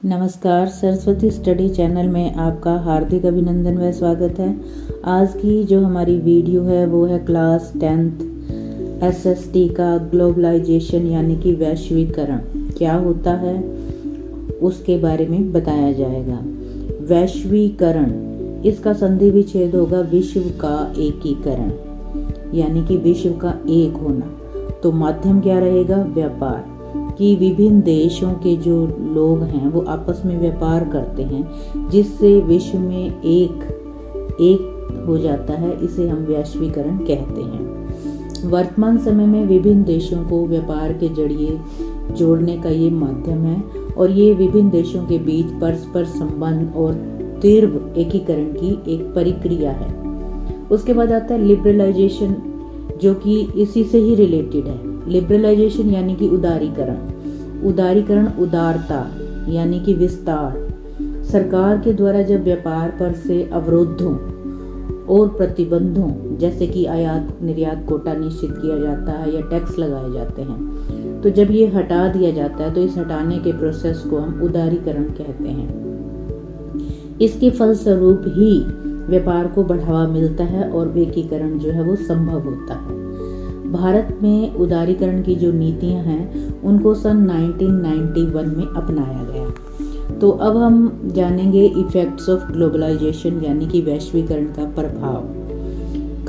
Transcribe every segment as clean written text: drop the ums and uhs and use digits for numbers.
नमस्कार, Saraswati study channel में आपका हार्दिक अभिनंदन व स्वागत है। आज की जो हमारी वीडियो है वो है क्लास 10th एसएसटी का ग्लोबलाइजेशन यानी कि वैश्वीकरण क्या होता है उसके बारे में बताया जाएगा। वैश्वीकरण, इसका संधि विच्छेद होगा विश्व का एकीकरण यानी कि विश्व का एक होना। तो माध्यम क्या रहेगा? व्यापार, कि विभिन्न देशों के जो लोग हैं वो आपस में व्यापार करते हैं जिससे विश्व में एक हो जाता है। इसे हम वैश्वीकरण कहते हैं। वर्तमान समय में विभिन्न देशों को व्यापार के जरिए जोड़ने का ये माध्यम है और ये विभिन्न देशों के बीच परस्पर संबंध और तीव्र एकीकरण की एक प्रक्रिया है। उसके बाद आता है लिबरलाइजेशन, जो कि इसी से ही रिलेटेड है। लिबरलाइजेशन यानी कि उदारीकरण, उदारता यानी कि विस्तार। सरकार के द्वारा जब व्यापार पर से अवरोधों और प्रतिबंधों जैसे कि आयात निर्यात कोटा निश्चित किया जाता है या टैक्स लगाए जाते हैं, तो जब ये हटा दिया जाता है तो इस हटाने के प्रोसेस को हम उदारीकरण कहते हैं। इसके फलस्वरूप ही व्यापार को बढ़ावा मिलता है और एकीकरण जो है वो संभव होता है। भारत में उदारीकरण की जो नीतियां हैं उनको सन 1991 में अपनाया गया। तो अब हम जानेंगे इफेक्ट्स ऑफ ग्लोबलाइजेशन यानी कि वैश्वीकरण का प्रभाव।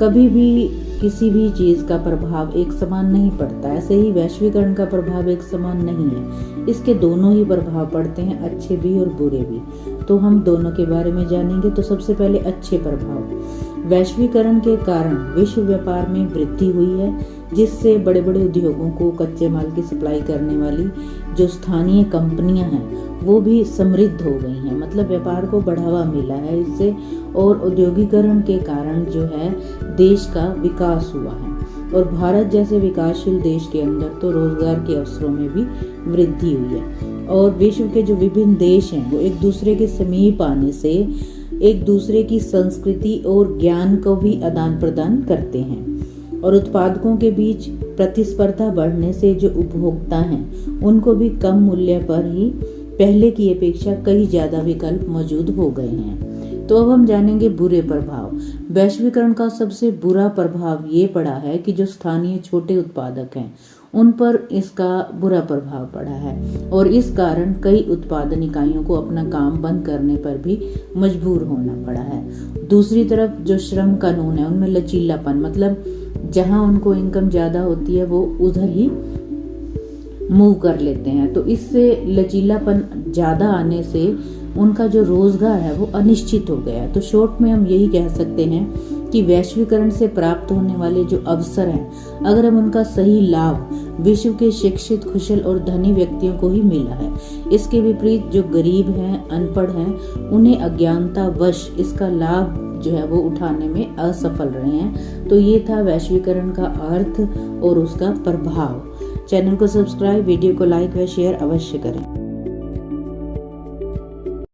कभी भी किसी भी चीज का प्रभाव एक समान नहीं पड़ता, ऐसे ही वैश्वीकरण का प्रभाव एक समान नहीं है। इसके दोनों ही प्रभाव पड़ते हैं, अच्छे भी और बुरे भी। तो हम दोनों के बारे में जानेंगे। तो सबसे पहले अच्छे प्रभाव। वैश्वीकरण के कारण विश्व व्यापार में वृद्धि हुई है जिससे बड़े बड़े उद्योगों को कच्चे माल की सप्लाई करने वाली जो स्थानीय कंपनियां हैं वो भी समृद्ध हो गई हैं। मतलब व्यापार को बढ़ावा मिला है इससे, और औद्योगिकरण के कारण जो है देश का विकास हुआ है। और भारत जैसे विकासशील देश के अंदर तो रोजगार के अवसरों में भी वृद्धि हुई है। और विश्व के जो विभिन्न देश हैं वो एक दूसरे के समीप आने से एक दूसरे की संस्कृति और ज्ञान को भी आदान प्रदान करते हैं। और उत्पादकों के बीच प्रतिस्पर्धा बढ़ने से जो उपभोक्ता हैं उनको भी कम मूल्य पर ही पहले की अपेक्षा कई ज्यादा विकल्प मौजूद हो गए हैं। तो अब हम जानेंगे बुरे प्रभाव। वैश्वीकरण का सबसे बुरा प्रभाव ये पड़ा है कि जो स्थानीय छोटे उत्पादक हैं उन पर इसका बुरा प्रभाव पड़ा है और इस कारण कई उत्पादन इकाइयों को अपना काम बंद करने पर भी मजबूर होना पड़ा है। दूसरी तरफ जो श्रम कानून है उनमें लचीलापन, मतलब जहां उनको इनकम ज्यादा होती है वो उधर ही मूव कर लेते हैं। तो इससे लचीलापन ज्यादा आने से उनका जो रोजगार है वो अनिश्चित हो गया। तो शॉर्ट में हम यही कह सकते हैं कि वैश्वीकरण से प्राप्त होने वाले जो अवसर हैं, अगर हम उनका सही लाभ विश्व के शिक्षित, कुशल और धनी व्यक्तियों को ही मिला है। इसके विपरीत जो गरीब हैं, अनपढ़ हैं, उन्हें अज्ञानतावश इसका लाभ जो है वो उठाने में असफल रहे हैं। तो ये था वैश्वीकरण का अर्थ और उसका प्रभाव। चैनल को सब्सक्राइब, वीडियो को लाइक व शेयर अवश्य करें।